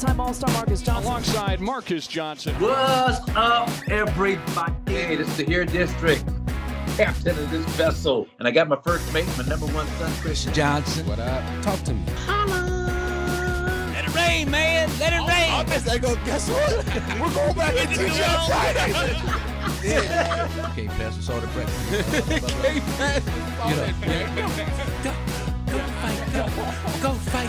Two-time All-Star Marcus Johnson. Alongside Marcus Johnson. What's up, everybody? Hey, this is the Here District, captain of this vessel. And I got my first mate, my number one son, Chris Johnson. What up? Talk to me. Holla! Let it rain, man. Let it rain. I guess what? We're going back into the show Friday. Can't pass us all the breakfast. Can't pass Go fight.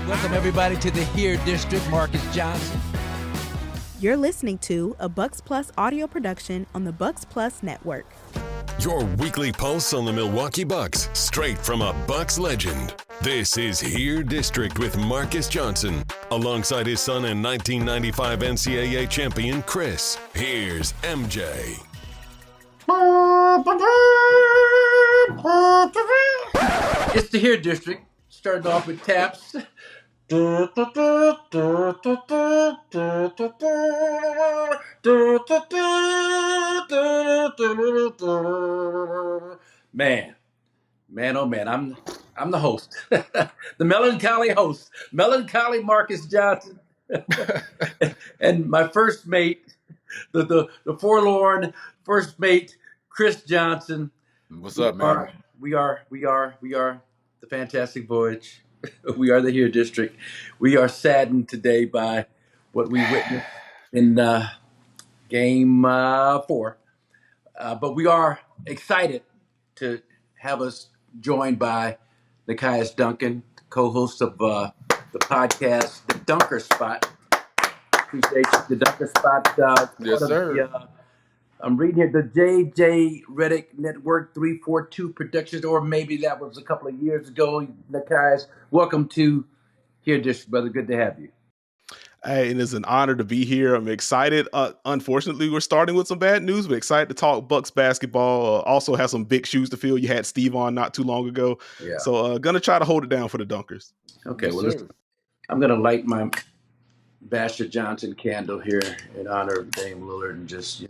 Welcome everybody to the Here District, Marcus Johnson. You're listening to a Bucks Plus audio production on the Bucks Plus Network. Your weekly pulse on the Milwaukee Bucks, straight from a Bucks legend. This is Here District with Marcus Johnson, alongside his son and 1995 NCAA champion, Chris. Here's MJ. It's the Here District, starting off with taps. Man, oh man, I'm the host, the melancholy host, melancholy Marcus Johnson, and my first mate, the forlorn first mate, Chris Johnson. What's up, man? We are the Fantastic Voyage. We are the Here District. We are saddened today by what we witnessed in Game 4. But we are excited to have us joined by Nekias Duncan, co-host of the podcast, The Dunker Spot. Appreciate you, The Dunker Spot. Yes, sir. I'm reading here the J.J. Redick Network 342 Productions, or maybe that was a couple of years ago. Nekias, welcome to Here District, brother. Good to have you. Hey, and it's an honor to be here. I'm excited. Unfortunately, we're starting with some bad news. We're excited to talk Bucks basketball. Also have some big shoes to fill. You had Steve on not too long ago. Yeah. So going to try to hold it down for the Dunkers. Okay, Yes, well, sir. listen, I'm going to light my Basher Johnson candle here in honor of Dame Lillard and just,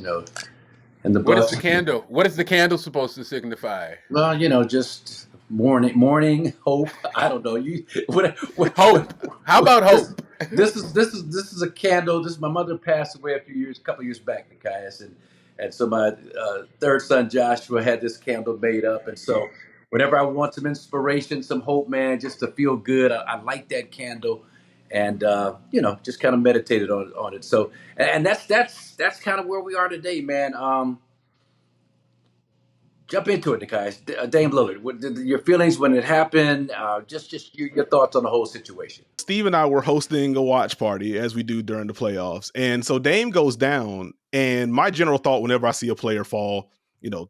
and the What is Bucks. the candle? What is the candle supposed to signify? Well, just morning, hope. I don't know. What Hope. How about hope? This is a candle. My mother passed away a couple years back, Nekias, and so my third son Joshua had this candle made up, and so whenever I want some inspiration, some hope, man, just to feel good, I light that candle, and just kind of meditated on it. So, and that's kind of where we are today, man. Jump into it, Nekias. Dame Lillard, your feelings when it happened, just your thoughts on the whole situation. Steve and I were hosting a watch party, as we do during the playoffs. And so Dame goes down, and my general thought whenever I see a player fall,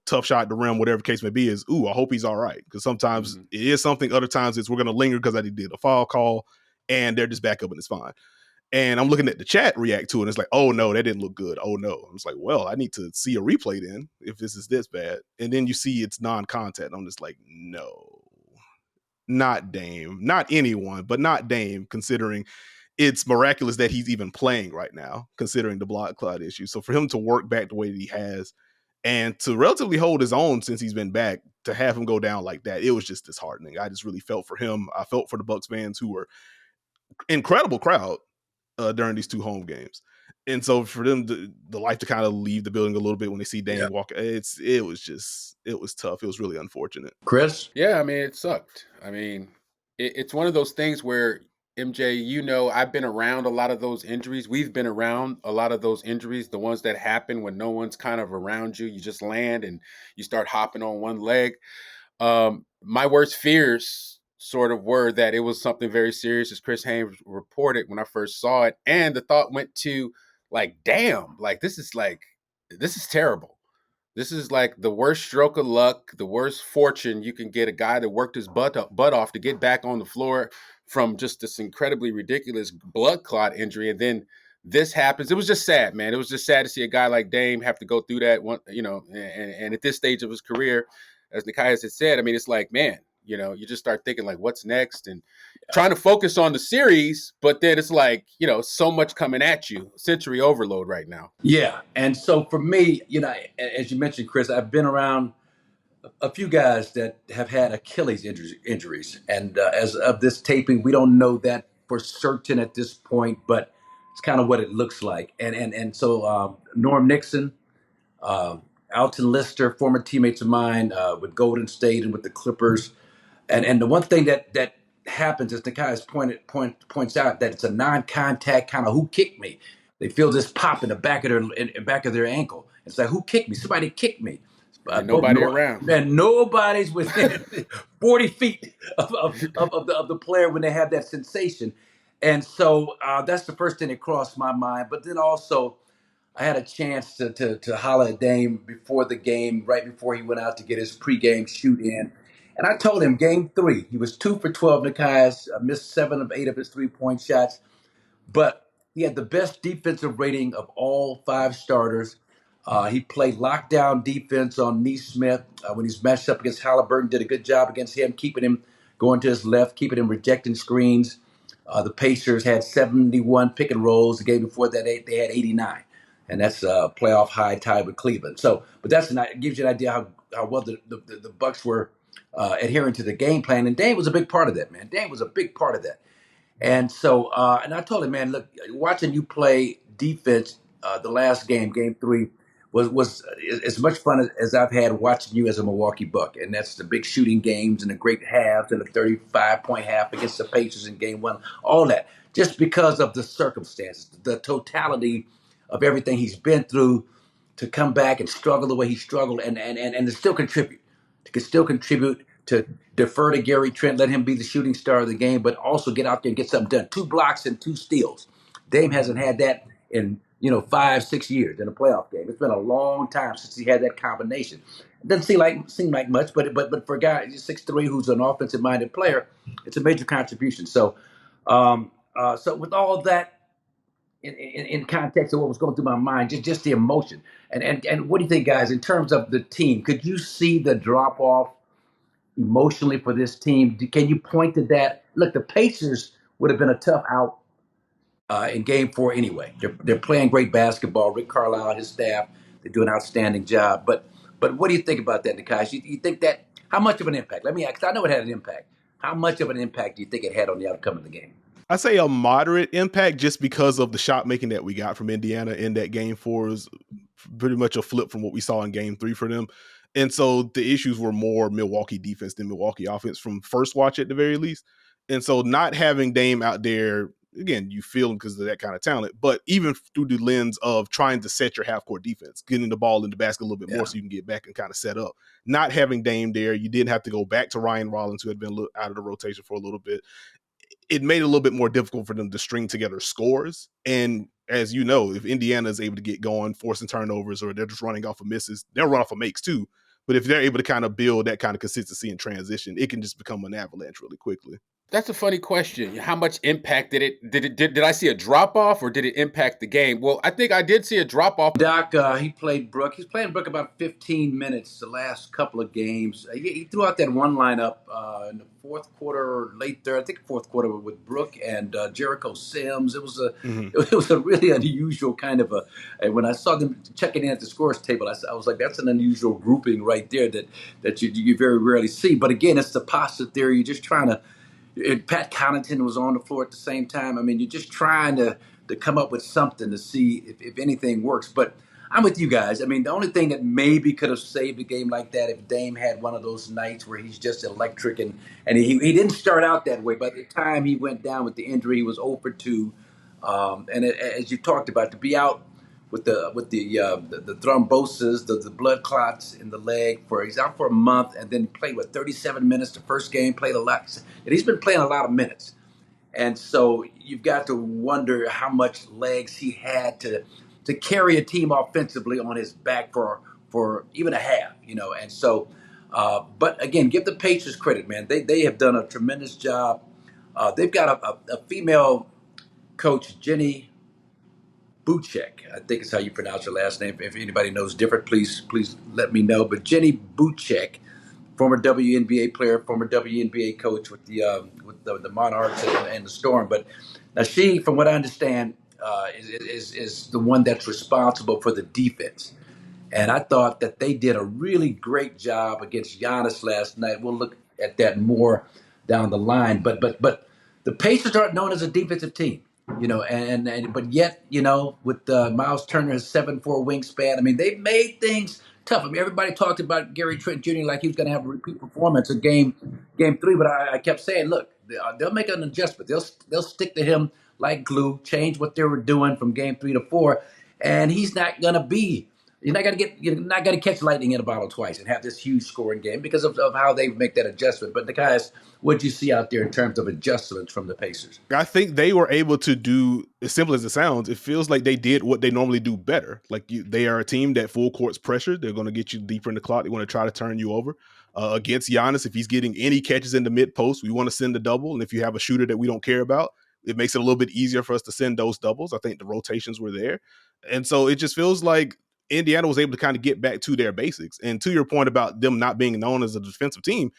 tough shot at the rim, whatever the case may be, is, ooh, I hope he's all right. Because sometimes it is something, other times it's we're going to linger because I did a foul call, and they're just back up and it's fine. And I'm looking at the chat react to it, and it's like, oh, no, that didn't look good. Oh, no. I was like, well, I need to see a replay then if this is this bad. And then you see it's non-contact. I'm just like, no, not Dame. Not anyone, but not Dame, considering it's miraculous that he's even playing right now, considering the blood clot issue. So for him to work back the way that he has and to relatively hold his own since he's been back, to have him go down like that, it was just disheartening. I just really felt for him. I felt for the Bucks fans, who were incredible crowd during these two home games. And so for them, the life to kind of leave the building a little bit when they see Dame walk, it was tough. It was really unfortunate. Chris? Yeah, I mean, it sucked. I mean, it's one of those things where, MJ, I've been around a lot of those injuries. We've been around a lot of those injuries, the ones that happen when no one's kind of around you. You just land and you start hopping on one leg. My worst fears sort of were that it was something very serious, as Chris Haynes reported when I first saw it. And the thought went to, like, damn, like, this is terrible. This is like the worst stroke of luck, the worst fortune you can get, a guy that worked his butt off to get back on the floor from just this incredibly ridiculous blood clot injury. And then this happens. It was just sad, man. It was just sad to see a guy like Dame have to go through that one, and at this stage of his career, as Nekias had said, I mean, it's like, man, you just start thinking, like, what's next, and trying to focus on the series, but then it's like, so much coming at you, sensory overload right now. Yeah. And so for me, as you mentioned, Chris, I've been around a few guys that have had Achilles injuries. And as of this taping, we don't know that for certain at this point, but it's kind of what it looks like. And so Norm Nixon, uh, Alton Lister, former teammates of mine with Golden State and with the Clippers. And the one thing that happens is Nekias points out that it's a non-contact kind of who kicked me. They feel this pop in the back of their ankle. It's like who kicked me? Somebody kicked me. And nobody around. And nobody's within 40 feet of the player when they have that sensation. And so that's the first thing that crossed my mind. But then also, I had a chance to holler at Dame before the game, right before he went out to get his pregame shoot in. And I told him, game three, he was 2 for 12, Nekias, missed 7 of 8 of his three-point shots. But he had the best defensive rating of all 5 starters. He played lockdown defense on Neesmith when he's matched up against Halliburton. Did a good job against him, keeping him going to his left, keeping him rejecting screens. The Pacers had 71 pick and rolls. The game before that, they had 89. And that's a playoff high tied with Cleveland. So, but it gives you an idea how well the Bucks were adhering to the game plan. And Dame was a big part of that, man. Dame was a big part of that. And so, and I told him, man, look, watching you play defense the last game, game three, was as much fun as I've had watching you as a Milwaukee Buck. And that's the big shooting games and the great halves and the 35-point half against the Pacers in game one, all that. Just because of the circumstances, the totality of everything he's been through to come back and struggle the way he struggled and to still contribute. To defer to Gary Trent, let him be the shooting star of the game, but also get out there and get something done. 2 blocks and 2 steals. Dame hasn't had that in 5-6 years in a playoff game. It's been a long time since he had that combination. It doesn't seem like much, but for a guy 6'3" who's an offensive minded player, it's a major contribution. So so with all of that in context of what was going through my mind, just the emotion. And what do you think, guys, in terms of the team? Could you see the drop off emotionally for this team? Can you point to that? Look, the Pacers would have been a tough out in game 4 anyway. They're playing great basketball. Rick Carlisle, his staff, they do an outstanding job. But what do you think about that, Nekias? You think that, how much of an impact? Let me ask, 'cause I know it had an impact. How much of an impact do you think it had on the outcome of the game? I say a moderate impact just because of the shot making that we got from Indiana in that game 4 is pretty much a flip from what we saw in game 3 for them. And so the issues were more Milwaukee defense than Milwaukee offense from first watch at the very least. And so not having Dame out there, again, you feel him because of that kind of talent, but even through the lens of trying to set your half-court defense, getting the ball in the basket a little bit more so you can get back and kind of set up. Not having Dame there, you did have to go back to Ryan Rollins, who had been out of the rotation for a little bit. It made it a little bit more difficult for them to string together scores. And as you know, if Indiana is able to get going, forcing turnovers, or they're just running off of misses, they'll run off of makes too. But if they're able to kind of build that kind of consistency in transition, it can just become an avalanche really quickly. That's a funny question. How much impact did I see a drop off, or did it impact the game? Well, I think I did see a drop off. Doc, he played Brook. He's playing Brook about 15 minutes the last couple of games. He threw out that one lineup in the fourth quarter, late third, I think fourth quarter with Brook and Jericho Sims. It was a really unusual kind of and when I saw them checking in at the scores table, I was like, that's an unusual grouping right there that you very rarely see. But again, it's the pasta theory. You're just trying to. And Pat Connaughton was on the floor at the same time. I mean, you're just trying to come up with something to see if anything works. But I'm with you guys. I mean, the only thing that maybe could have saved a game like that if Dame had one of those nights where he's just electric and he didn't start out that way. By the time he went down with the injury, he was 0 for 2. As you talked about, to be out with the thrombosis, the blood clots in the leg he's out for a month, and then played 37 minutes the first game, played a lot, and he's been playing a lot of minutes, and so you've got to wonder how much legs he had to carry a team offensively on his back for even a half, and so. But again, give the Pacers credit, man. They have done a tremendous job. They've got a female coach, Jenny Buchek, I think is how you pronounce her last name. If anybody knows different, please let me know. But Jenny Buchek, former WNBA player, former WNBA coach with the Monarchs and the Storm. But now she, from what I understand, is the one that's responsible for the defense. And I thought that they did a really great job against Giannis last night. We'll look at that more down the line. But the Pacers aren't known as a defensive team, and but yet, with Miles Turner's 7'4" wingspan, I mean, they made things tough. I mean, everybody talked about Gary Trent Jr. like he was going to have a repeat performance in game three, but I kept saying, look, they'll make an adjustment. They'll stick to him like glue, change what they were doing from game 3 to 4, and he's not going to be. You're not gonna catch lightning in a bottle twice and have this huge scoring game because of how they make that adjustment. But the guys, what do you see out there in terms of adjustments from the Pacers? I think they were able to do, as simple as it sounds, it feels like they did what they normally do better. Like they are a team that full court's pressure. They're going to get you deeper in the clock. They want to try to turn you over. Against Giannis, if he's getting any catches in the mid post, we want to send a double. And if you have a shooter that we don't care about, it makes it a little bit easier for us to send those doubles. I think the rotations were there. And so it just feels like Indiana was able to kind of get back to their basics. And to your point about them not being known as a defensive team,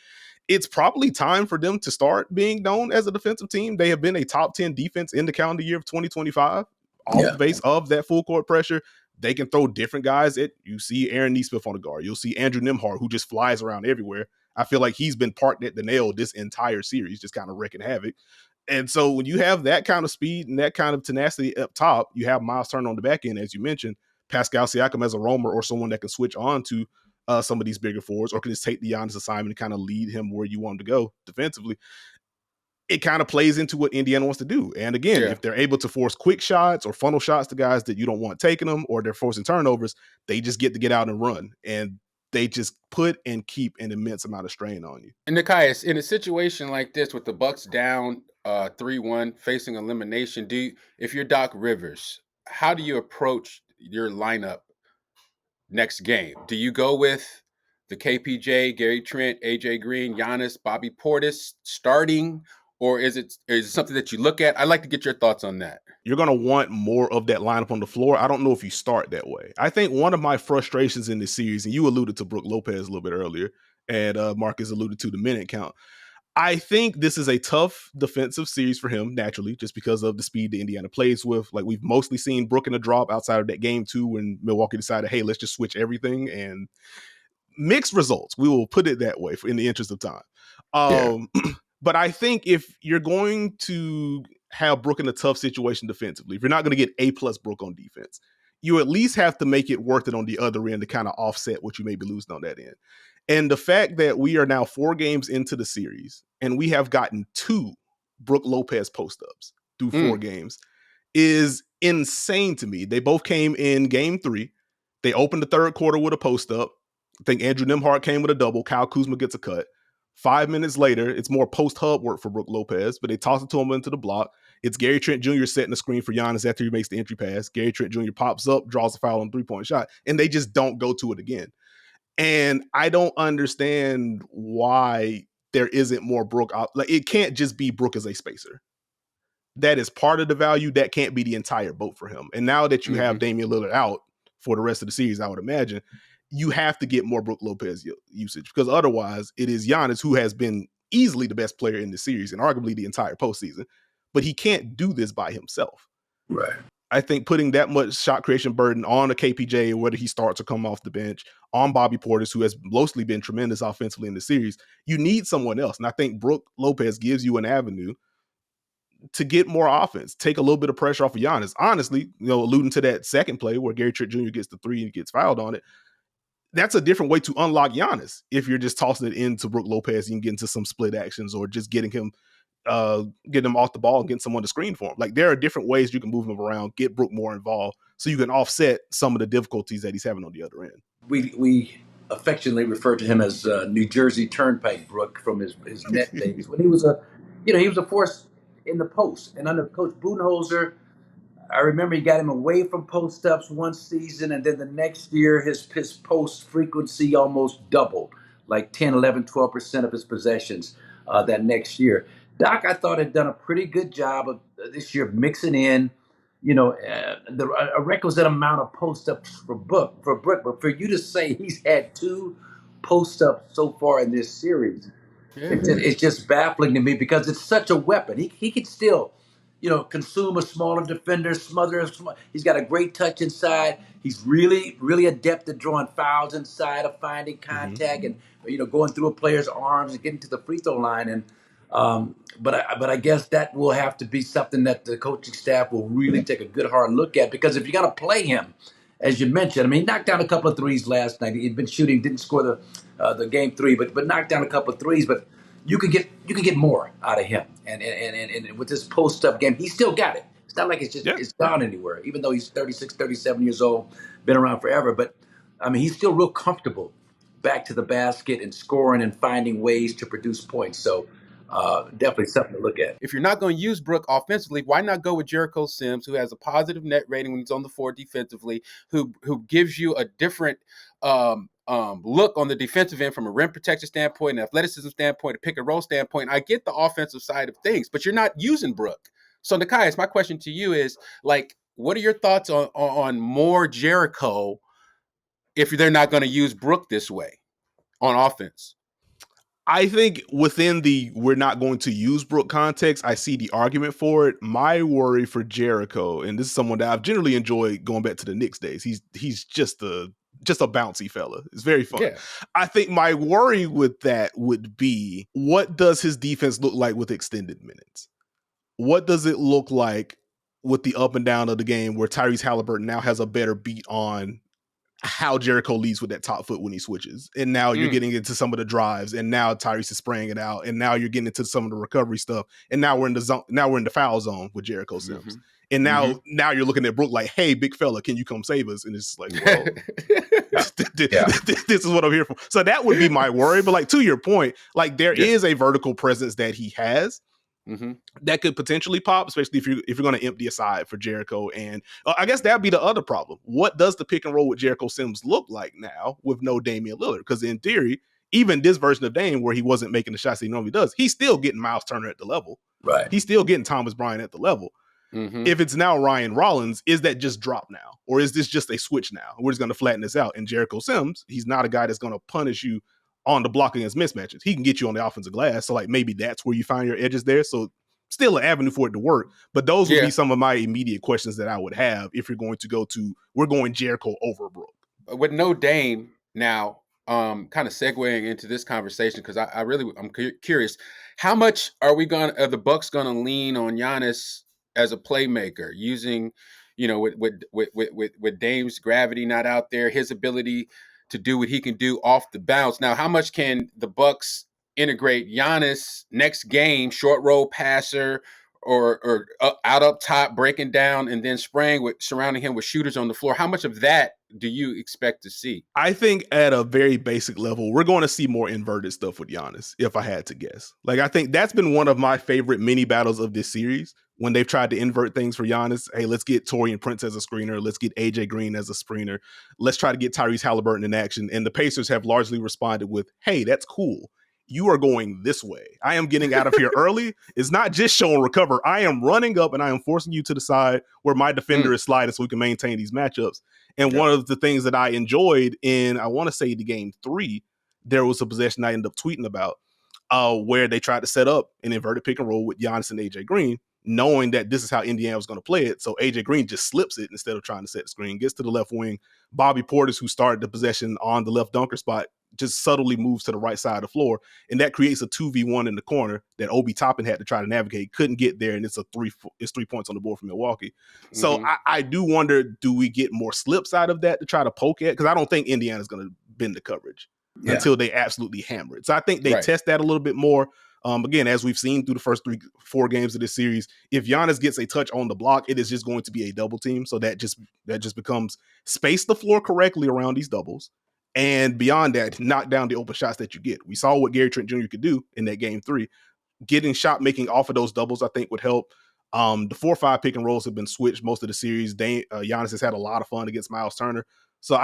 it's probably time for them to start being known as a defensive team. They have been a top 10 defense in the calendar year of 2025 off the base of that full court pressure. They can throw different guys at you. See Aaron Nesmith on the guard. You'll see Andrew Nembhard, who just flies around everywhere. I feel like he's been parked at the nail this entire series, just kind of wrecking havoc. And so when you have that kind of speed and that kind of tenacity up top, you have Miles Turner on the back end, as you mentioned, Pascal Siakam as a roamer or someone that can switch on to some of these bigger forwards or can just take the Giannis assignment and kind of lead him where you want him to go defensively. It kind of plays into what Indiana wants to do. And again, if they're able to force quick shots or funnel shots to guys that you don't want taking them, or they're forcing turnovers, they just get to get out and run. And they just put and keep an immense amount of strain on you. And Nekias, in a situation like this with the Bucks down 3-1, facing elimination, if you're Doc Rivers, how do you approach your lineup next game? Do you go with the KPJ, Gary Trent, AJ Green, Giannis, Bobby Portis starting, or is it something that you look at? I'd like to get your thoughts on that. You're going to want more of that lineup on the floor. I don't know if you start that way. I think one of my frustrations in this series, and you alluded to Brook Lopez a little bit earlier, and Marcus alluded to the minute count. I think this is a tough defensive series for him, naturally, just because of the speed that Indiana plays with. Like, we've mostly seen Brook in a drop outside of that game 2 when Milwaukee decided, hey, let's just switch everything, and mixed results. We will put it that way in the interest of time. But I think if you're going to have Brook in a tough situation defensively, if you're not going to get A+ Brook on defense, you at least have to make it worth it on the other end to kind of offset what you may be losing on that end. And the fact that we are now 4 games into the series and we have gotten 2 Brook Lopez post-ups through 4 games is insane to me. They both came in game 3. They opened the third quarter with a post-up. I think Andrew Nembhard came with a double. Kyle Kuzma gets a cut. 5 minutes later, it's more post-hub work for Brook Lopez, but they toss it to him into the block. It's Gary Trent Jr. setting the screen for Giannis after he makes the entry pass. Gary Trent Jr. pops up, draws a foul on 3-point shot, and they just don't go to it again. And I don't understand why there isn't more Brook. Like, it can't just be Brook as a spacer. That is part of the value. That can't be the entire boat for him. And now that you have Damian Lillard out for the rest of the series, I would imagine, you have to get more Brook Lopez usage, because otherwise it is Giannis, who has been easily the best player in the series and arguably the entire postseason, but he can't do this by himself. Right. I think putting that much shot creation burden on a KPJ, whether he starts or come off the bench, on Bobby Portis, who has mostly been tremendous offensively in the series, you need someone else. And I think Brook Lopez gives you an avenue to get more offense, take a little bit of pressure off of Giannis. Honestly, alluding to that second play where Gary Trent Jr. gets the 3 and gets fouled on it, that's a different way to unlock Giannis. If you're just tossing it into Brook Lopez, you can get into some split actions or just getting him off the ball and getting someone to screen for him. Like, there are different ways you can move him around, get Brook more involved, so you can offset some of the difficulties that he's having on the other end. We affectionately refer to him as New Jersey Turnpike Brook from his net days when he was a force in the post. And under Coach Budenholzer, I remember he got him away from post-ups one season, and then the next year his post frequency almost doubled, like 10, 11, 12% of his possessions that next year. Doc, I thought, had done a pretty good job of this year mixing in, a requisite amount of post-ups for Brook. But for you to say he's had 2 post-ups so far in this series, it's just baffling to me, because it's such a weapon. He could still consume a smaller defender, smother him. He's got a great touch inside. He's really, really adept at drawing fouls inside of finding contact and going through a player's arms and getting to the free throw line. And but I guess that will have to be something that the coaching staff will really take a good hard look at, because if you're going to play him, as you mentioned, I mean, he knocked down a couple of threes last night. He'd been shooting, didn't score the game three, but knocked down a couple of threes. But you could get more out of him. And with this post-up game, he still got it. It's not like it's gone anywhere, even though he's 36, 37 years old, been around forever. But, I mean, he's still real comfortable back to the basket and scoring and finding ways to produce points. So definitely something to look at. If you're not going to use Brook offensively, why not go with Jericho Sims, who has a positive net rating when he's on the floor defensively, who gives you a different look on the defensive end from a rim protection standpoint, an athleticism standpoint, a pick and roll standpoint. I get the offensive side of things, but you're not using Brook. So, Nekias, my question to you is, like, what are your thoughts on more Jericho if they're not going to use Brook this way on offense? I think within the we're not going to use Brook context, I see the argument for it. My worry for Jericho, and this is someone that I've generally enjoyed going back to the Knicks days. He's just a bouncy fella. It's very fun. Yeah. I think my worry with that would be, what does his defense look like with extended minutes? What does it look like with the up and down of the game where Tyrese Halliburton now has a better beat on how Jericho leads with that top foot when he switches? And now you're getting into some of the drives, and now Tyrese is spraying it out, and now you're getting into some of the recovery stuff, and now we're in the zone. Now we're in the foul zone with Jericho Sims. And now you're looking at Brook like, hey, big fella, can you come save us? And it's like, well, this is what I'm here for. So that would be my worry. But like, to your point, like, there is a vertical presence that he has that could potentially pop, especially if you're going to empty a side for Jericho. And I guess that'd be the other problem. What does the pick and roll with Jericho Sims look like now with no Damian Lillard? Because in theory, even this version of Dame, where he wasn't making the shots he normally does, he's still getting Miles Turner at the level. Right. He's still getting Thomas Bryant at the level. If it's now Ryan Rollins, is that just drop now? Or is this just a switch now? We're just going to flatten this out. And Jericho Sims, he's not a guy that's going to punish you on the block against mismatches. He can get you on the offensive glass. So like, maybe that's where you find your edges there. So still an avenue for it to work. But those would be some of my immediate questions that I would have if you're going to we're going Jericho over Brook. With no Dame now, kind of segueing into this conversation, because I'm curious, how much are the Bucks going to lean on Giannis as a playmaker, using, with Dame's gravity not out there, his ability to do what he can do off the bounce? Now, how much can the Bucks integrate Giannis next game, short roll passer, or out up top, breaking down and then surrounding him with shooters on the floor? How much of that do you expect to see? I think at a very basic level, we're going to see more inverted stuff with Giannis, if I had to guess. Like, I think that's been one of my favorite mini battles of this series, when they've tried to invert things for Giannis. Hey, let's get Taurean Prince as a screener. Let's get AJ Green as a screener. Let's try to get Tyrese Halliburton in action. And the Pacers have largely responded with, hey, that's cool. You are going this way. I am getting out of here early. It's not just show and recover. I am running up and I am forcing you to the side where my defender is sliding so we can maintain these matchups. And one of the things that I enjoyed in, I want to say, the game 3, there was a possession I ended up tweeting about where they tried to set up an inverted pick and roll with Giannis and AJ Green, knowing that this is how Indiana was going to play it. So AJ Green just slips it instead of trying to set the screen, gets to the left wing. Bobby Portis, who started the possession on the left dunker spot, just subtly moves to the right side of the floor. And that creates a 2v1 in the corner that Obi Toppin had to try to navigate. Couldn't get there. And it's 3 points on the board for Milwaukee. So I do wonder, do we get more slips out of that to try to poke at? Because I don't think Indiana's going to bend the coverage until they absolutely hammer it. So I think they test that a little bit more. Again, as we've seen through the first 4 games of this series, if Giannis gets a touch on the block, it is just going to be a double team. So that just becomes space the floor correctly around these doubles. And beyond that, knock down the open shots that you get. We saw what Gary Trent Jr. could do in that game 3. Getting shot making off of those doubles, I think, would help. The 4-5 pick and rolls have been switched most of the series. Giannis has had a lot of fun against Miles Turner. So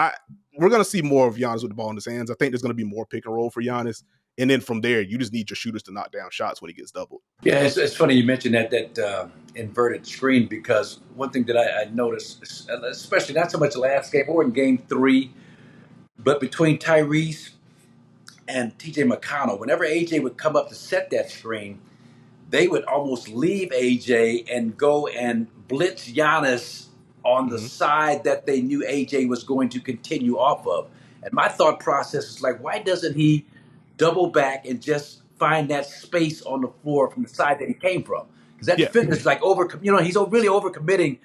we're going to see more of Giannis with the ball in his hands. I think there's going to be more pick and roll for Giannis. And then from there, you just need your shooters to knock down shots when he gets doubled. Yeah, it's funny you mentioned that inverted screen, because one thing that I noticed, especially not so much last game or in game 3, but between Tyrese and TJ McConnell, whenever AJ would come up to set that screen, they would almost leave AJ and go and blitz Giannis on the side that they knew AJ was going to continue off of. And my thought process is like, why doesn't he double back and just find that space on the floor from the side that he came from? Because that defender is like he's really overcommitting,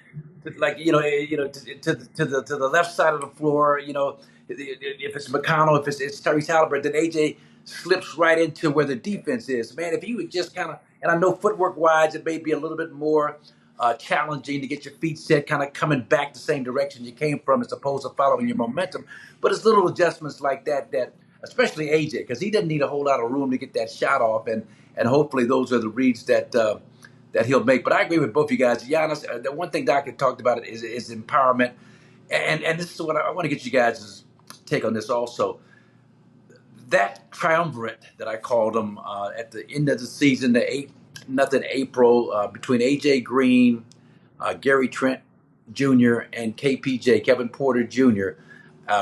to the left side of the floor. If it's McConnell, if it's Tyrese Halliburton, then AJ slips right into where the defense is. Man, if he would just kind of, and I know footwork wise, it may be a little bit more challenging to get your feet set, kind of coming back the same direction you came from, as opposed to following your momentum. But it's little adjustments like that, especially AJ, because he doesn't need a whole lot of room to get that shot off, and hopefully those are the reads that he'll make. But I agree with both you guys. Giannis, the one thing Duncan talked about is empowerment, and this is what I want to get you guys' take on this also. That triumvirate that I called them at the end of the season, the 8-0 April, between AJ Green, Gary Trent Jr., and KPJ, Kevin Porter Jr.,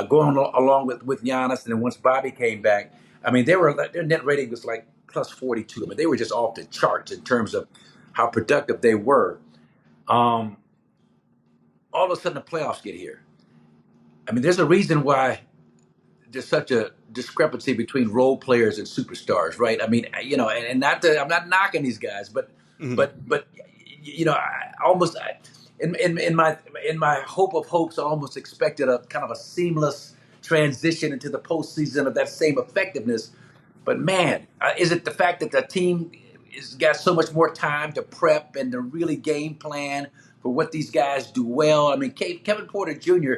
going along with Giannis, and then once Bobby came back, I mean, their net rating was like plus 42. I mean, they were just off the charts in terms of how productive they were. All of a sudden, the playoffs get here. I mean, there's a reason why there's such a discrepancy between role players and superstars, right? I mean, and not I'm not knocking these guys, but in my hope of hopes, I almost expected a kind of a seamless transition into the postseason of that same effectiveness. But man, is it the fact that the team has got so much more time to prep and to really game plan for what these guys do well? I mean, Kevin Porter Jr.,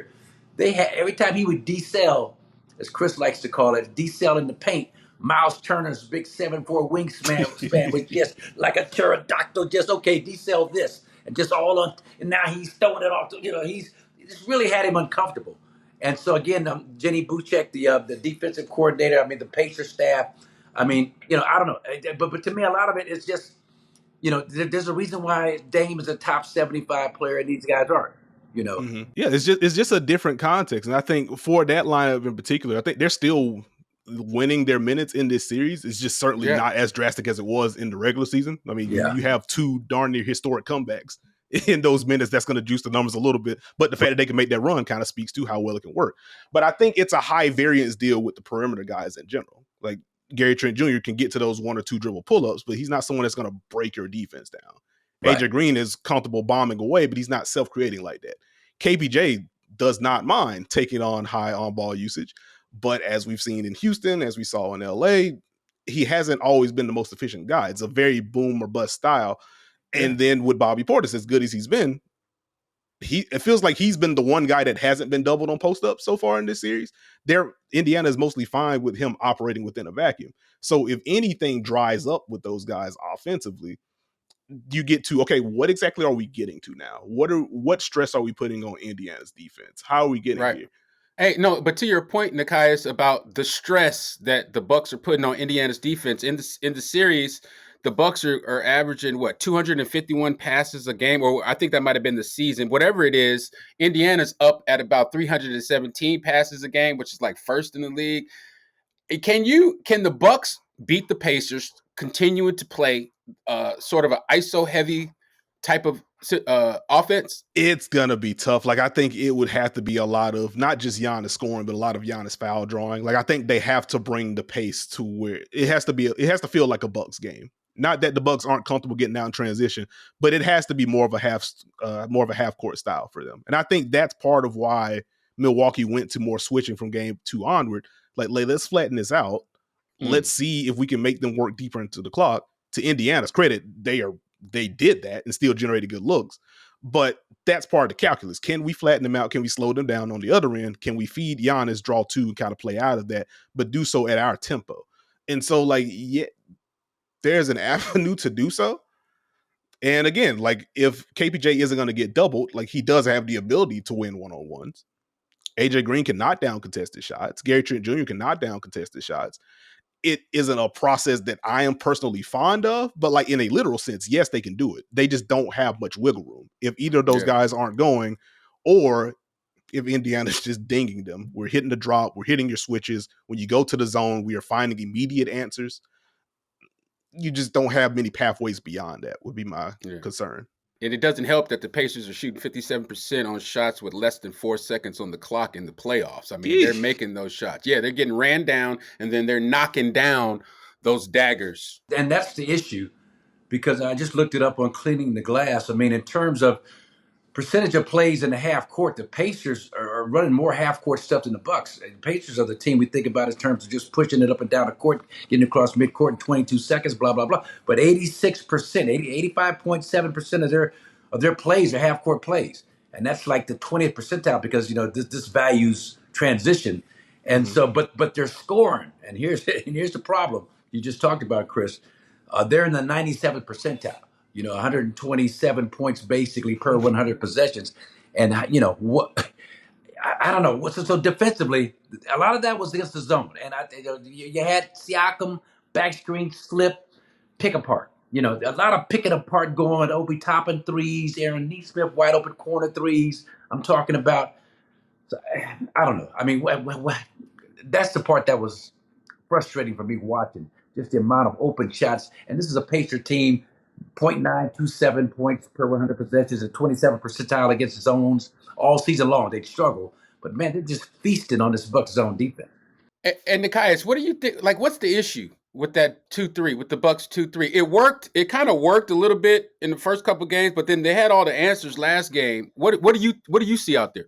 every time he would decel, as Chris likes to call it, decel in the paint, Miles Turner's big 7'4" wingspan was just like a pterodactyl, just decel this, and just all on. And now he's throwing it off. He's just really had him uncomfortable. And so again, Jenny Buchek, the defensive coordinator, I mean the Pacers staff, I mean, I don't know, but to me, a lot of it is just, there's a reason why Dame is a top 75 player and these guys aren't. Yeah, it's just a different context, and I think for that lineup in particular, I think they're still winning their minutes in this series. It's just certainly not as drastic as it was in the regular season. I mean, you have two darn near historic comebacks in those minutes. That's going to juice the numbers a little bit, but the fact that they can make that run kind of speaks to how well it can work. But I think it's a high variance deal with the perimeter guys in general. Like Gary Trent Jr. can get to those 1 or 2 dribble pull-ups, but he's not someone that's going to break your defense down. Right. AJ Green is comfortable bombing away, but he's not self-creating like that. KPJ does not mind taking on high on-ball usage, but as we've seen in Houston, as we saw in LA, he hasn't always been the most efficient guy. It's a very boom or bust style. And then with Bobby Portis, as good as he's been, it feels like he's been the one guy that hasn't been doubled on post-up so far in this series. Indiana is mostly fine with him operating within a vacuum. So if anything dries up with those guys offensively, you get to, okay, what exactly are we getting to now? What stress are we putting on Indiana's defense? How are we getting here? Hey, no, but to your point, Nekias, about the stress that the Bucks are putting on Indiana's defense in the series, the Bucks are averaging 251 passes a game, or I think that might have been the season. Whatever it is, Indiana's up at about 317 passes a game, which is like first in the league. Can the Bucks beat the Pacers, continuing to play sort of an ISO heavy type of offense? It's gonna be tough. Like, I think it would have to be a lot of not just Giannis scoring, but a lot of Giannis foul drawing. Like, I think they have to bring the pace to where it has to feel like a Bucks game. Not that the Bucks aren't comfortable getting out in transition, but it has to be more of a half court style for them. And I think that's part of why Milwaukee went to more switching from game 2 onward. Like, let's flatten this out. Let's see if we can make them work deeper into the clock. To Indiana's credit, they did that and still generated good looks. But that's part of the calculus. Can we flatten them out? Can we slow them down on the other end? Can we feed Giannis draw 2 and kind of play out of that, but do so at our tempo? And so, like, there's an avenue to do so. And again, like, if KPJ isn't going to get doubled, like, he does have the ability to win one-on-ones. AJ Green can knock down contested shots. Gary Trent Jr. can knock down contested shots. It isn't a process that I am personally fond of, but like in a literal sense, yes, they can do it. They just don't have much wiggle room. If either of those guys aren't going, or if Indiana's just dinging them, we're hitting the drop, we're hitting your switches. When you go to the zone, we are finding immediate answers. You just don't have many pathways beyond that, would be my concern. And it doesn't help that the Pacers are shooting 57% on shots with less than 4 seconds on the clock in the playoffs. I mean, they're making those shots. Yeah, they're getting ran down, and then they're knocking down those daggers. And that's the issue, because I just looked it up on cleaning the glass. I mean, in terms of percentage of plays in the half court, the Pacers are running more half court stuff than the Bucks. And the Pacers are the team we think about in terms of just pushing it up and down the court, getting across midcourt in 22 seconds, blah blah blah. But 86%, 85.7% of their plays are half court plays, and that's like the 20th percentile, because this values transition, and so but they're scoring, and here's the problem you just talked about, Chris. They're in the 97th percentile. 127 points basically per 100 possessions. And, what I don't know. So defensively, a lot of that was against the zone. And you had Siakam, backscreen, slip, pick apart. A lot of picking apart going, Obi Toppin threes, Aaron Neesmith, wide open corner threes. I'm talking about, I don't know. I mean, that's the part that was frustrating for me watching, just the amount of open shots. And this is a Pacer team, 0.927 points per 100 possessions, a 27th percentile against zones all season long. They struggle, but man, they're just feasting on this Bucks zone defense. And Nekias, what do you think? Like, what's the issue with that 2-3, with the Bucks 2-3? It worked. It kind of worked a little bit in the first couple games, but then they had all the answers last game. What do you see out there?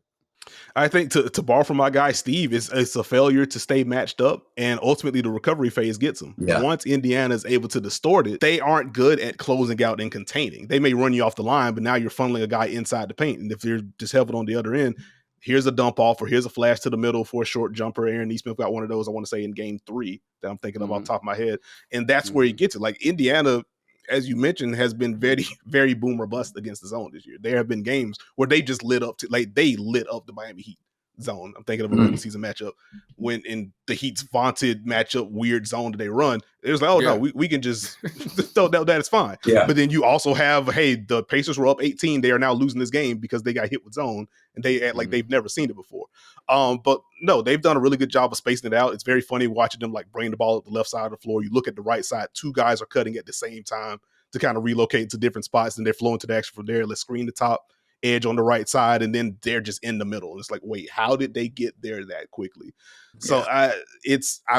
I think to borrow from my guy Steve, it's a failure to stay matched up, and ultimately the recovery phase gets them. Yeah. Once Indiana is able to distort it, they aren't good at closing out and containing. They may run you off the line, but now you're funneling a guy inside the paint. And if you're just held on the other end, here's a dump off, or here's a flash to the middle for a short jumper. Aaron Neesmith got one of those, I want to say, in game 3 that I'm thinking of off the top of my head. And that's where he gets it. Like, Indiana, as you mentioned, has been very, very boom or bust against the zone this year. There have been games where they just lit up the Miami Heat zone. I'm thinking of a early season matchup when in the Heat's vaunted matchup weird zone that they run. It was like, no, we can just that is fine. Yeah. But then you also have, the Pacers were up 18. They are now losing this game because they got hit with zone, and they act like they've never seen it before. But no, they've done a really good job of spacing it out. It's very funny watching them like bring the ball up the left side of the floor. You look at the right side, 2 guys are cutting at the same time to kind of relocate to different spots, and they're flowing to the action from there. Let's screen the top edge on the right side, and then they're just in the middle. And it's like, wait, how did they get there that quickly? So I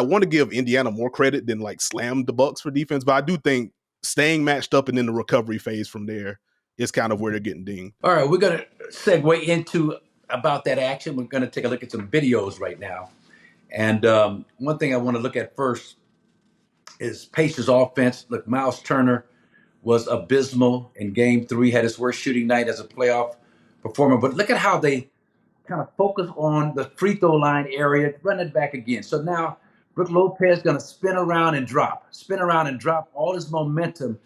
want to give Indiana more credit than like slam the Bucks for defense, but I do think staying matched up and then the recovery phase from there is kind of where they're getting dinged. All right, we're going to segue into about that action. We're going to take a look at some videos right now. And one thing I want to look at first is Pacers offense. Look, Miles Turner was abysmal in game 3, had his worst shooting night as a playoff performer. But look at how they kind of focus on the free throw line area, run it back again. So now Brook Lopez is going to spin around and drop all his momentum,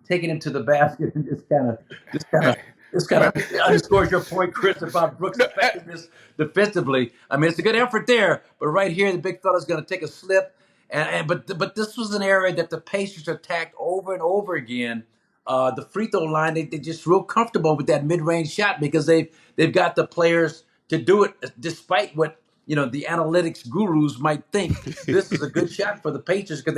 taking him to the basket, and just kind of underscores your point, Chris, about Brook's effectiveness defensively. I mean, it's a good effort there, but right here, the big fella's going to take a slip. But this was an area that the Pacers attacked over and over again. The free throw line, they just real comfortable with that mid-range shot because they've got the players to do it, despite what the analytics gurus might think. This is a good shot for the Pacers because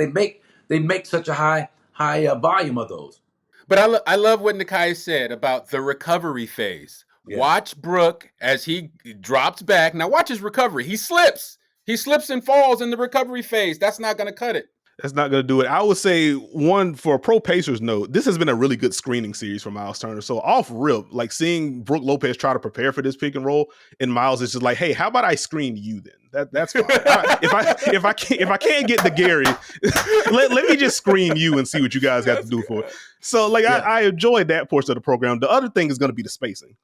they make such a high volume of those. But I love what Nekias said about the recovery phase. Yeah. Watch Brook as he drops back. Now watch his recovery. He slips. He slips and falls in the recovery phase. That's not going to cut it. That's not going to do it. I would say, one, for a pro Pacers note, this has been a really good screening series for Miles Turner. So off rip, like seeing Brook Lopez try to prepare for this pick and roll, and Miles is just like, hey, how about I screen you then? That's fine. If I can't get to Gary, let me just screen you and see what you guys have to do for it. So I enjoyed that portion of the program. The other thing is going to be the spacing.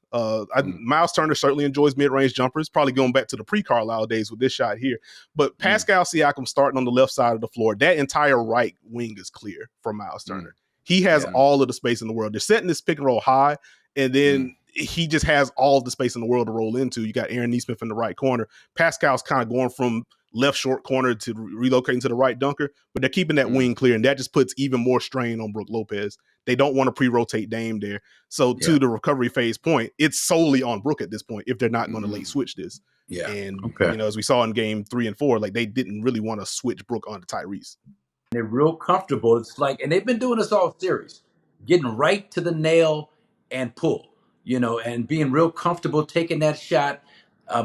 Miles Turner certainly enjoys mid-range jumpers, probably going back to the pre-Carlisle days with this shot here. But Pascal Siakam starting on the left side of the floor, that entire right wing is clear for Miles Turner. He has all of the space in the world. They're setting this pick and roll high, and then he just has all of the space in the world to roll into. You got Aaron Neesmith in the right corner. Pascal's kind of going from left short corner to relocating to the right dunker, but they're keeping that wing clear, and that just puts even more strain on Brook Lopez. They don't want to pre-rotate Dame there. So to the recovery phase point, it's solely on Brook at this point if they're not going to late switch this. Yeah. And as we saw in game 3 and 4, like they didn't really want to switch Brook onto Tyrese. They're real comfortable. It's like, and they've been doing this all series, getting right to the nail and pull, and being real comfortable taking that shot.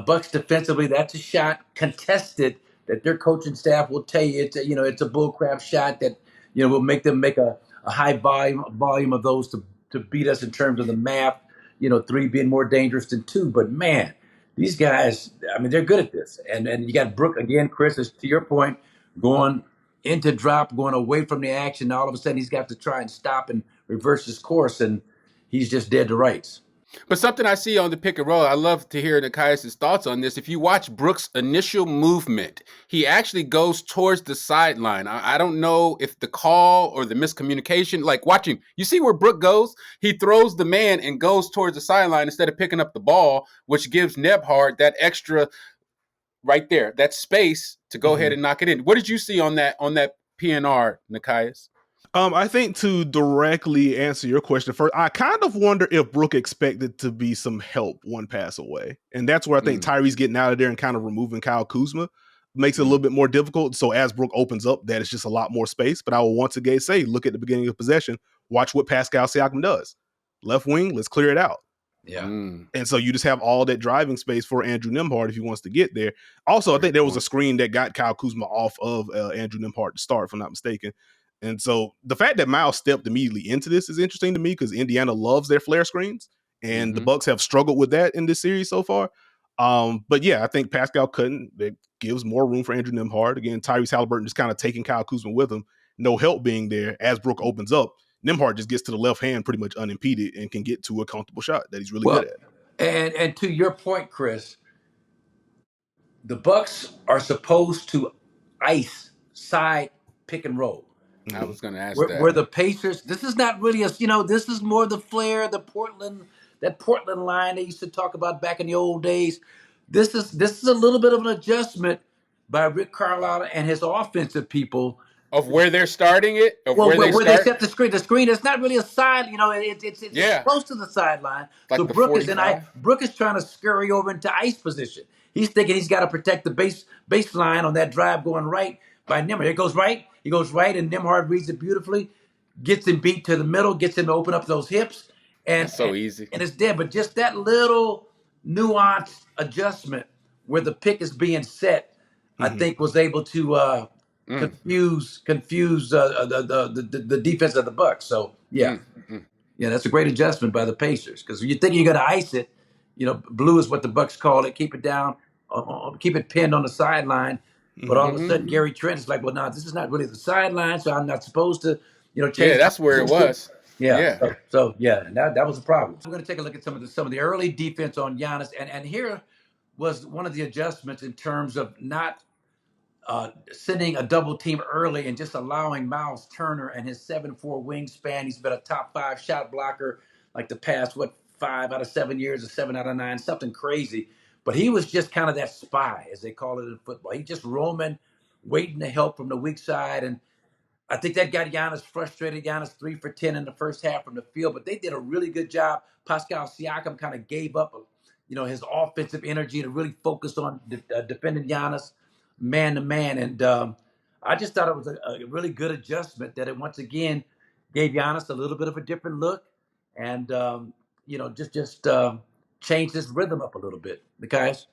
Bucks defensively, that's a shot contested that their coaching staff will tell you it's a bullcrap shot that will make them make a high volume of those to beat us in terms of the math. 3 being more dangerous than 2, but man, these guys, I mean, they're good at this. And you got Brook again, Chris, is to your point, going into drop, going away from the action. All of a sudden, he's got to try and stop and reverse his course, and he's just dead to rights. But something I see on the pick and roll, I love to hear Nekias' thoughts on this. If you watch Brook's initial movement, he actually goes towards the sideline. I don't know if the call or the miscommunication, like watching, you see where Brook goes? He throws the man and goes towards the sideline instead of picking up the ball, which gives Nebhard that extra right there, that space to go ahead and knock it in. What did you see on that PNR, Nekias? I think to directly answer your question first, I kind of wonder if Brook expected to be some help one pass away. And that's where I think Tyree's getting out of there and kind of removing Kyle Kuzma makes it a little bit more difficult. So as Brook opens up, that is just a lot more space. But I will once again say, look at the beginning of possession, watch what Pascal Siakam does. Left wing, let's clear it out. Yeah. And so you just have all that driving space for Andrew Nembhard if he wants to get there. Also, I think there was a screen that got Kyle Kuzma off of Andrew Nembhard to start, if I'm not mistaken. And so the fact that Miles stepped immediately into this is interesting to me because Indiana loves their flare screens, and the Bucks have struggled with that in this series so far. But yeah, I think Pascal couldn't. That gives more room for Andrew Nembhard. Again, Tyrese Halliburton just kind of taking Kyle Kuzma with him. No help being there as Brook opens up. Nembhard just gets to the left hand pretty much unimpeded and can get to a comfortable shot that he's really good at. And to your point, Chris, the Bucks are supposed to ice side pick and roll. I was going to ask where the Pacers, this is not really this is more the flair, that Portland line they used to talk about back in the old days. This is a little bit of an adjustment by Rick Carlisle and his offensive people. Of where they're starting it? Where they set the screen. The screen is not really a side, it's close to the sideline. Like so the Brook 45? Brook is trying to scurry over into ice position. He's thinking he's got to protect the baseline on that drive going right by Nembhard. He goes right, and Nembhard reads it beautifully, gets him beat to the middle, gets him to open up those hips. And that's so easy. And it's dead. But just that little nuanced adjustment where the pick is being set, I think was able to confuse the defense of the Bucks. So yeah, that's a great adjustment by the Pacers because you think you're going to ice it, blue is what the Bucks call it, keep it down, keep it pinned on the sideline. But all of a sudden, Gary Trent is like, well, no, this is not really the sideline, so I'm not supposed to, change. Yeah, that's where it was. Yeah. So that was a problem. We're going to take a look at some of the early defense on Giannis, and here was one of the adjustments in terms of not sending a double team early and just allowing Miles Turner and his 7'4" wingspan. He's been a top 5 shot blocker like the past 5 out of 7 years or 7 out of 9, something crazy. But he was just kind of that spy, as they call it in football. He just roaming, waiting to help from the weak side. And I think that got Giannis frustrated. Giannis 3 for 10 in the first half from the field. But they did a really good job. Pascal Siakam kind of gave up, his offensive energy to really focus on defending Giannis man to man. And I just thought it was a really good adjustment that it once again gave Giannis a little bit of a different look. And, just changed his rhythm up a little bit. The guys.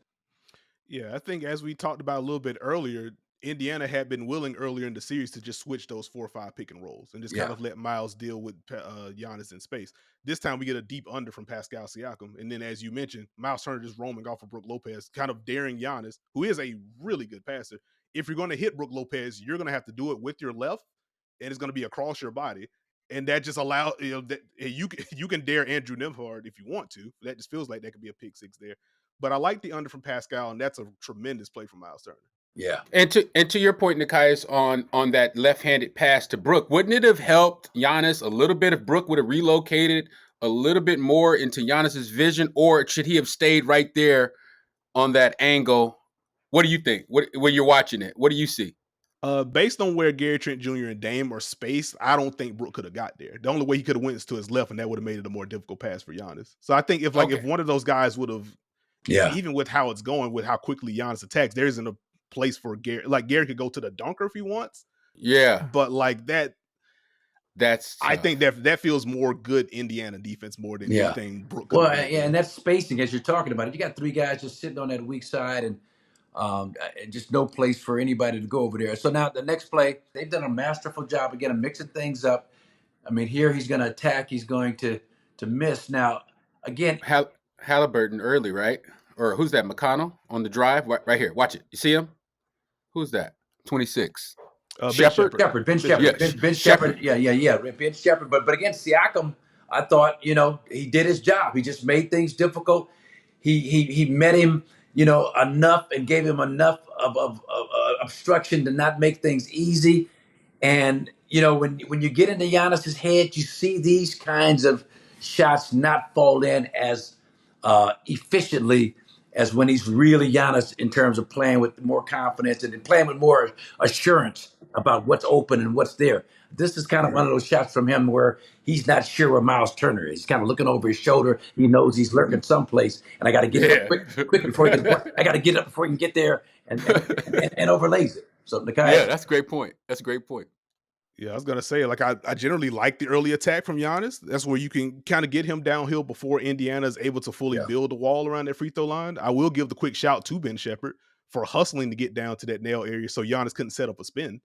Yeah, I think as we talked about a little bit earlier, Indiana had been willing earlier in the series to just switch those 4 or 5 pick and rolls and just kind of let Miles deal with Giannis in space. This time we get a deep under from Pascal Siakam. And then as you mentioned, Miles Turner just roaming off of Brook Lopez, kind of daring Giannis, who is a really good passer. If you're going to hit Brook Lopez, you're going to have to do it with your left, and it's going to be across your body. And that just allows, that you can dare Andrew Nembhard if you want to. That just feels like that could be a pick 6 there. But I like the under from Pascal, and that's a tremendous play from Miles Turner. Yeah. And to your point, Nekias, on that left-handed pass to Brook, wouldn't it have helped Giannis a little bit if Brook would have relocated a little bit more into Giannis's vision, or should he have stayed right there on that angle? What do you think? When you're watching it, what do you see? Based on where Gary Trent Jr. and Dame are spaced, I don't think Brook could have got there. The only way he could have went is to his left, and that would have made it a more difficult pass for Giannis. So I think if one of those guys would have, even with how it's going, with how quickly Giannis attacks, there isn't a place for Gary. Like Gary could go to the dunker if he wants. Yeah, but like that, That's I tough. think that feels more good Indiana defense more than Yeah. anything Brook could Well, have done. yeah, and that's spacing as you're talking about it. You got three guys just sitting on that weak side, and just no place for anybody to go over there. So now the next play, they've done a masterful job again of mixing things up. I mean, here he's going to attack. He's going to miss. Now, again, Halliburton early, right? Or who's that? McConnell on the drive, right here. Watch it. You see him? Who's that? 26. Ben Shepard. Shepard, Ben Shepard, Yeah, Ben Shepard. Shepard. Yeah. Ben Shepard. But again, Siakam, I thought, he did his job. He just made things difficult. He met him, enough and gave him enough of obstruction to not make things easy. And when you get into Giannis's head, you see these kinds of shots not fall in as efficiently as when he's really Giannis in terms of playing with more confidence and playing with more assurance about what's open and what's there. This is kind of one of those shots from him where he's not sure where Miles Turner is. He's kind of looking over his shoulder. He knows he's lurking someplace, and I got to get it up quick before he can. I got to get it up before he can get there and overlays it. So Yeah, that's a great point. That's a great point. Yeah, I was gonna say, like, I generally like the early attack from Giannis. That's where you can kind of get him downhill before Indiana is able to fully build a wall around that free throw line. I will give the quick shout to Ben Shepard for hustling to get down to that nail area so Giannis couldn't set up a spin.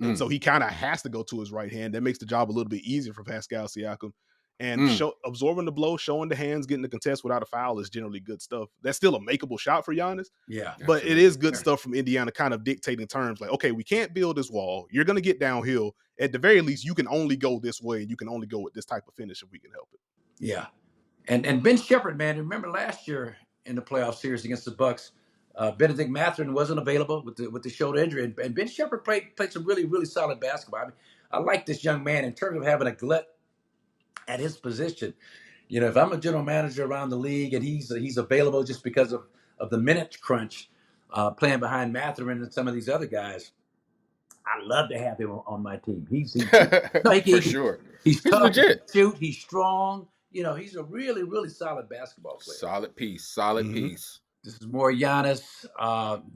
And so he kind of has to go to his right hand. That makes the job a little bit easier for Pascal Siakam. And absorbing the blow, showing the hands, getting the contest without a foul is generally good stuff. That's still a makeable shot for Giannis. Yeah. But it is good stuff from Indiana kind of dictating terms like, okay, we can't build this wall. You're going to get downhill. At the very least, you can only go this way. You can only go with this type of finish if we can help it. Yeah. And Ben Shepard, man, remember last year in the playoff series against the Bucks, Benedict Mathurin wasn't available with the shoulder injury. And Ben Shepard played some really, really solid basketball. I mean, I like this young man in terms of having a glut at his position. If I'm a general manager around the league and he's available just because of the minute crunch, playing behind Mathurin and some of these other guys, I love to have him on my team. For sure. He's tough, legit. shoot, he's strong. He's a really, really solid basketball player. Solid piece. This is more Giannis,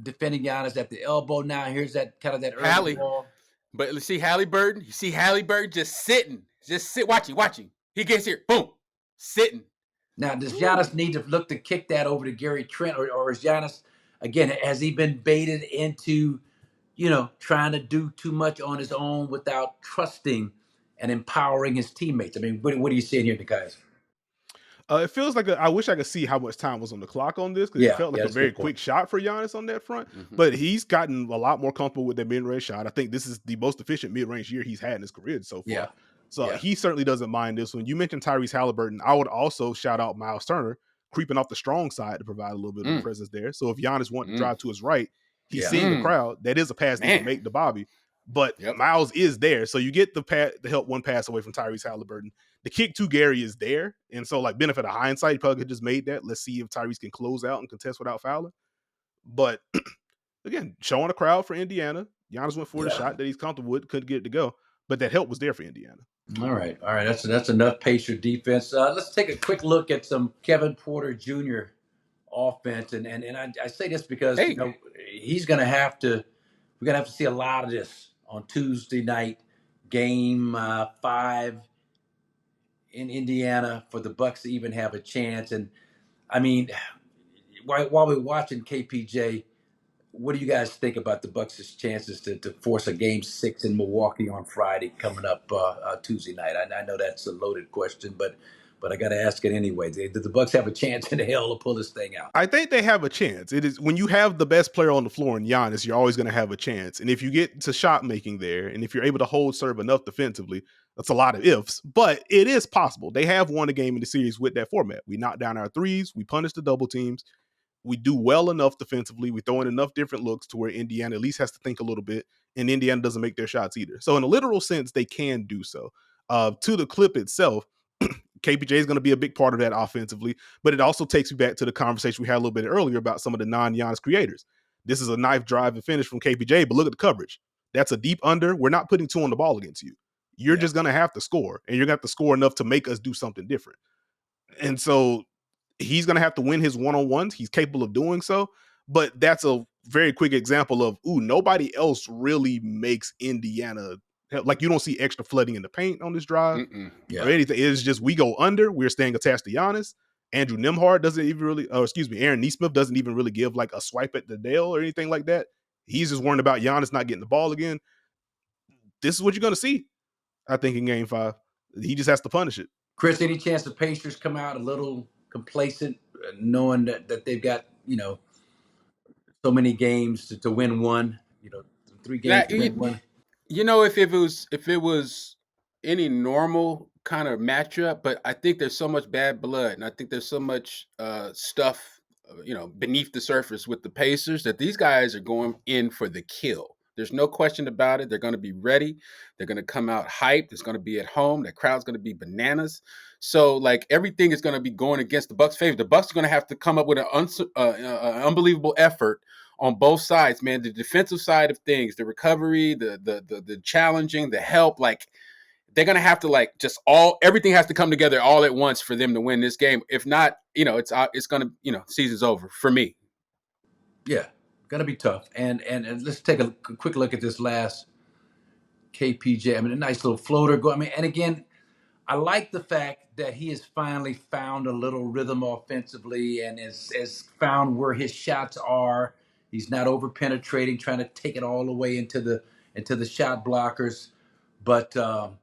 defending Giannis at the elbow now. Here's that early ball. But let's see Halliburton. You see Halliburton just sitting. Just sit, watching. He gets here. Boom. Sitting. Now, does Giannis need to look to kick that over to Gary Trent? Or is Giannis, again, has he been baited into, trying to do too much on his own without trusting and empowering his teammates? I mean, what are you seeing here, Nekias? It feels like I wish I could see how much time was on the clock on this because it felt like a very quick shot for Giannis on that front. But he's gotten a lot more comfortable with that mid-range shot. I think this is the most efficient mid-range year he's had in his career so far. Yeah. So he certainly doesn't mind this one. You mentioned Tyrese Halliburton. I would also shout out Miles Turner creeping off the strong side to provide a little bit of presence there. So if Giannis wants to drive to his right, he's seeing the crowd. That is a pass that can make to Bobby. But Miles is there. So you get the help one pass away from Tyrese Halliburton. The kick to Gary is there. And so, like, benefit of hindsight, he probably could just made that. Let's see if Tyrese can close out and contest without fouling. But, again, showing a crowd for Indiana. Giannis went for the shot that he's comfortable with, couldn't get it to go. But that help was there for Indiana. All right. That's enough Pacer defense. Let's take a quick look at some Kevin Porter Jr. offense. And I say this because, he's going to have to – we're going to have to see a lot of this on Tuesday night, game 5 in Indiana for the Bucks to even have a chance. And I mean, while we're watching KPJ, what do you guys think about the Bucks' chances to force a game 6 in Milwaukee on Friday coming up Tuesday night? I know that's a loaded question, but I got to ask it anyway. Do the Bucks have a chance in hell to pull this thing out? I think they have a chance. It is when you have the best player on the floor in Giannis, you're always going to have a chance. And if you get to shot making there, and if you're able to hold serve enough defensively, that's a lot of ifs, but it is possible. They have won a game in the series with that format. We knock down our threes, we punish the double teams, we do well enough defensively, we throw in enough different looks to where Indiana at least has to think a little bit, and Indiana doesn't make their shots either. So in a literal sense, they can do so. To the clip itself, KPJ is going to be a big part of that offensively, but it also takes me back to the conversation we had a little bit earlier about some of the non-Giannis creators. This is a knife drive and finish from KPJ, but look at the coverage. That's a deep under. We're not putting 2 on the ball against you. You're just going to have to score, and you're going to have to score enough to make us do something different. And so he's going to have to win his one-on-ones. He's capable of doing so, but that's a very quick example of, nobody else really makes Indiana Like you don't see extra flooding in the paint on this drive Yeah. or anything. It's just we go under. We're staying attached to Giannis. Andrew Nembhard doesn't even really, Aaron Nesmith doesn't even really give like a swipe at the Dale or anything like that. He's just worrying about Giannis not getting the ball again. This is what you're going to see, I think, in Game 5. He just has to punish it. Chris, any chance the Pacers come out a little complacent, knowing that they've got, so many games to win one, 3 games to win one? If it was any normal kind of matchup, but I think there's so much bad blood, and I think there's so much stuff, beneath the surface with the Pacers that these guys are going in for the kill. There's no question about it. They're going to be ready. They're going to come out hyped. It's going to be at home. The crowd's going to be bananas. So, like, everything is going to be going against the Bucks' favor. The Bucks are going to have to come up with an unbelievable effort on both sides, man. The defensive side of things, the recovery, the challenging, the help, like they're gonna have to everything has to come together all at once for them to win this game. If not, it's gonna season's over for me. Yeah, gonna be tough. And let's take a quick look at this last KPJ. I mean, a nice little floater go. I mean, and again, I like the fact that he has finally found a little rhythm offensively and has found where his shots are. He's not over penetrating, trying to take it all the way into the shot blockers. But the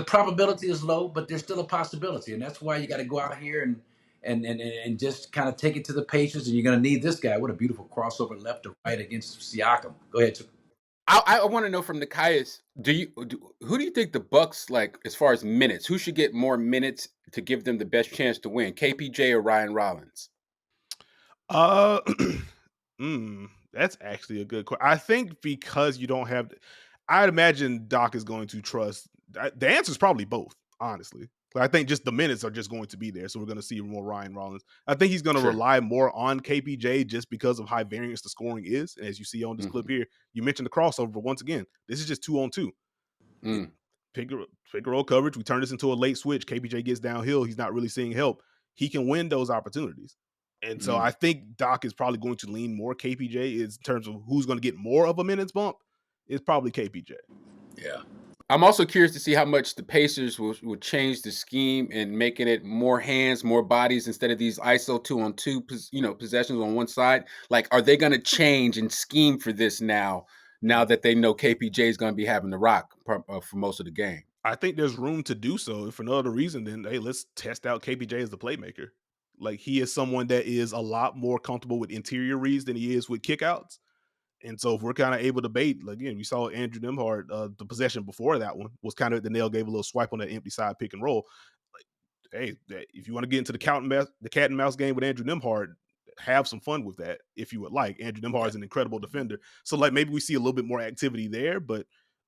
probability is low, but there's still a possibility, and that's why you got to go out here and just kind of take it to the Pacers. And you're going to need this guy. What a beautiful crossover left to right against Siakam. Go ahead. I want to know from Nekias, who do you think the Bucks, like, as far as minutes, who should get more minutes to give them the best chance to win, KPJ or Ryan Rollins? That's actually a good question. I think because you don't have, I'd imagine Doc is going to trust. The answer is probably both, honestly. But I think just the minutes are just going to be there, so we're going to see more Ryan Rollins. I think he's going to rely more on KPJ just because of high variance the scoring is. And as you see on this clip here, you mentioned the crossover, but once again, this is just 2-on-2. Pick and roll coverage. We turn this into a late switch. KPJ gets downhill. He's not really seeing help. He can win those opportunities. And so I think Doc is probably going to lean more KPJ in terms of who's going to get more of a minutes bump. It's probably KPJ. Yeah. I'm also curious to see how much the Pacers will change the scheme and making it more hands, more bodies instead of these ISO 2-on-2 possessions on one side. Like, are they going to change and scheme for this now that they know KPJ is going to be having the rock for most of the game? I think there's room to do so. If for no other reason, then hey, let's test out KPJ as the playmaker. Like, he is someone that is a lot more comfortable with interior reads than he is with kickouts. And so if we're kind of able to bait, again, we saw Andrew Nembhard, the possession before that one was kind of the nail gave a little swipe on that empty side pick and roll. Like, hey, if you want to get into the cat and mouse game with Andrew Nembhard, have some fun with that if you would like. Andrew Nembhard is an incredible defender. So like maybe we see a little bit more activity there. But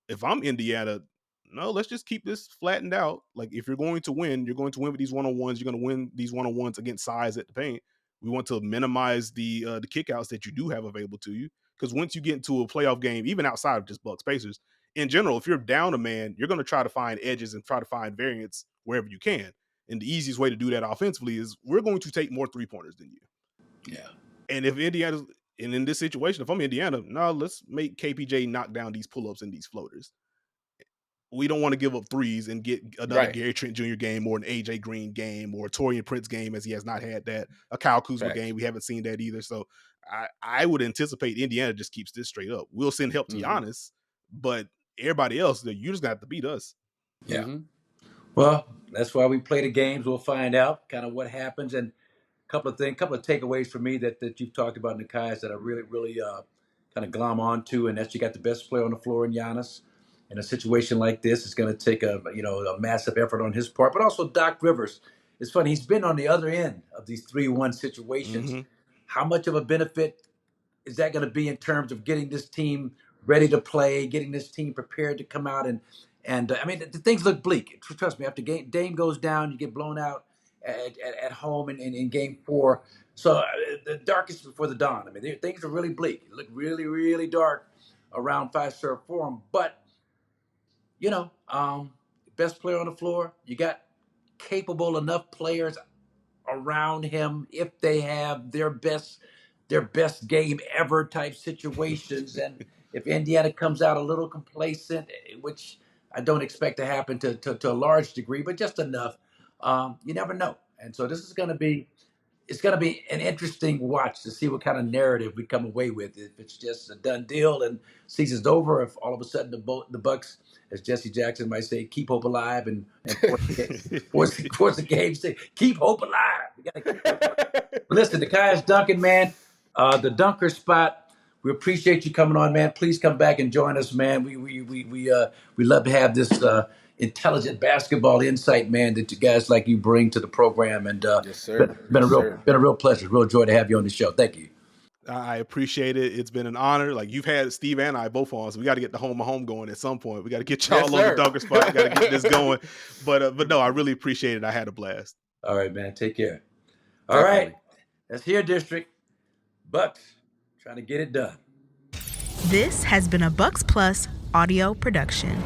if I'm Indiana, no, let's just keep this flattened out. Like, if you're going to win with these one-on-ones. You're going to win these one-on-ones against size at the paint. We want to minimize the kickouts that you do have available to you. Because once you get into a playoff game, even outside of just Bucks Pacers, in general, if you're down a man, you're going to try to find edges and try to find variance wherever you can. And the easiest way to do that offensively is we're going to take more three-pointers than you. Yeah. And if Indiana's, and in this situation, if I'm Indiana, no, let's make KPJ knock down these pull-ups and these floaters. We don't want to give up threes and get another Gary Trent Jr. game or an AJ Green game or a Torian Prince game, as he has not had that. A Kyle Kuzma game, we haven't seen that either. So I would anticipate Indiana just keeps this straight up. We'll send help to Giannis, but everybody else, you just got to beat us. Yeah. Well, that's why we play the games. We'll find out kind of what happens. And a couple of takeaways for me that you've talked about, Nekias, that I really, really kind of glom onto, and that's you got the best player on the floor in Giannis. In a situation like this, it's going to take a massive effort on his part, but also Doc Rivers. It's funny, he's been on the other end of these 3-1 situations. How much of a benefit is that going to be in terms of getting this team ready to play, getting this team prepared to come out and I mean, the things look bleak. Trust me, after Dame goes down, you get blown out at home in Game 4. So the darkest before the dawn. I mean, things are really bleak. It looked really, really dark around Fiserv Forum, but best player on the floor. You got capable enough players around him if they have their best game ever type situations. if Indiana comes out a little complacent, which I don't expect to happen to a large degree, but just enough, you never know. And so this is going to be it's going to be an interesting watch to see what kind of narrative we come away with. If it's just a done deal and season's over, if all of a sudden the Bucks, as Jesse Jackson might say, keep hope alive and force the game, say keep hope alive. We got to keep hope alive. Listen, Nekias, Duncan, man, the dunker spot. We appreciate you coming on, man. Please come back and join us, man. We love to have this intelligent basketball insight, man, that you guys like you bring to the program. And Yes, sir. been Yes, sir. a real pleasure, real joy to have you on the show. Thank you. I appreciate it. It's been an honor. Like, you've had Steve and I both on, so we got to get the home going at some point. We got to get y'all Yes, on the sir. dunker spot. We got to get this going. But no, I really appreciate it. I had a blast. All right, man. Take care. All right. That's here, District. Bucks trying to get it done. This has been a Bucks Plus audio production.